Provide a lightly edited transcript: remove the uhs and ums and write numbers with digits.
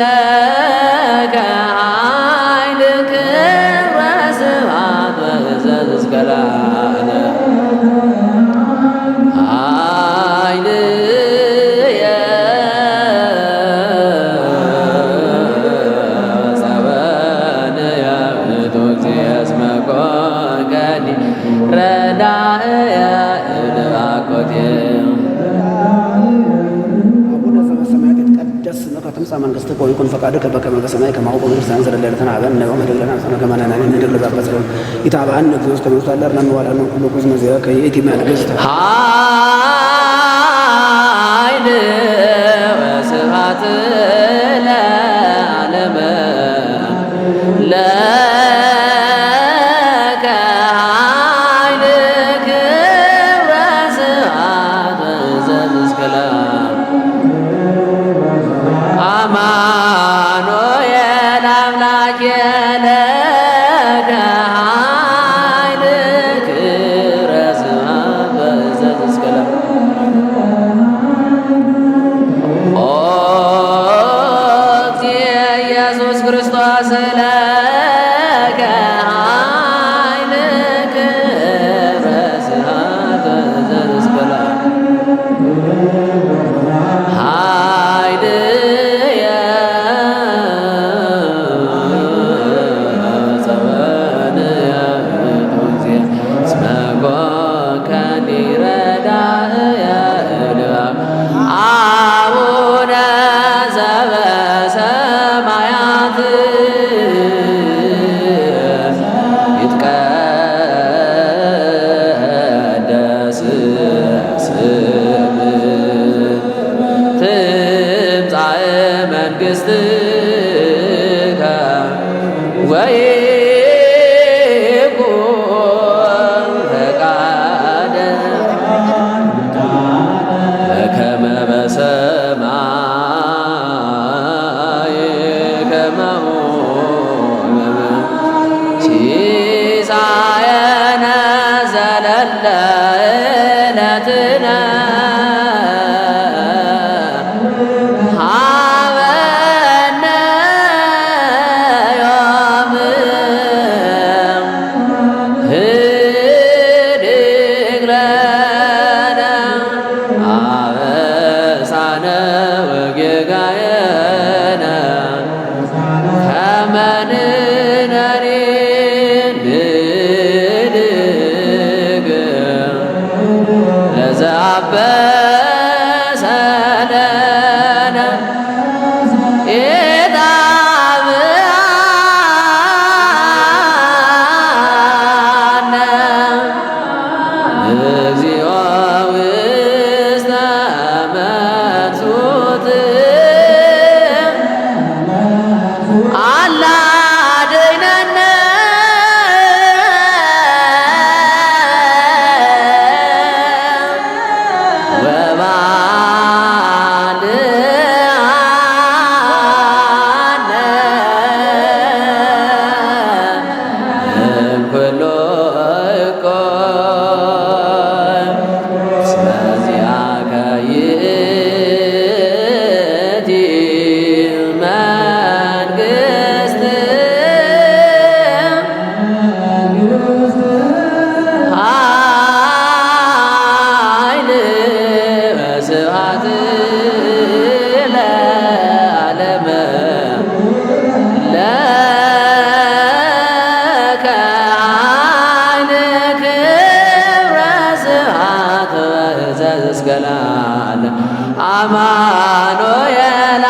ለከ ኃይል ክብረ ስብሐት ወዕዘዝ እስከ ለዓለም ኃይልየ ወጸበንየ ውእቱ እግዚእ እስመ ኮንከኒ ረዳእየ እልባኮትየ ትምጻእ መንግሥትከ ወይኩን ፈቃድከ በከመ በሰማይ ከማሁ በምድር ሲሳየነ ዘለለዕለትነ ሀበነ ዮም ወኅድግ ለነ አበሳነ ከመ ንሕነኒ ንኅድግ ለዘአበሰለን ኢታብአነ እግዚኦ ውስተ መንግሥት አላ አርናነ ወባልዓነ ኩሉ ኩዝ መዚአከ ይእቲ መንግሥት ኃይል ወስብሐት ለዓለመ ለከ ኃይል ክብረ ስብሐት ወዕዘዝ እስከ ለዓለም አማኑኤል አምላኬ ለከ ኃይል ክብረ ስብሐት ወዕዘዝ እስከ ለዓለም ኦ እግዚእ ኢየሱስ ክርስቶስ ለከ ኃይል ክብረ ስብሐት ወዕዘዝ እስከ አቡነ ዘበሰማያት ይትቀደስ ስምከ ትምጻእ መንግሥትከ ወይኩን ፈቃድከ በከመ በሰማይ ከማሁ በምድር ሲሳየነ ዘለለ ዕለትነ ሀበነ ዮም ህድግ ለነ አበሳነ ወጌጋየነ ከመ ንሕነኒ ንኅድግ ለዘአበሰ ለነ ኢታብአነ እግዚኦ ውስተ መንሱት አላ አድኅነነ ወባልዓነ እምኩሉ እኩይ እስመ ዚአከ ይእቲ መንግሥት ኃይል ወስብሐት ለዓለመ ለከ ኃይል ክብረ ስብሐት ወዕዘዝ እስከ ለዓለም አማኑኤል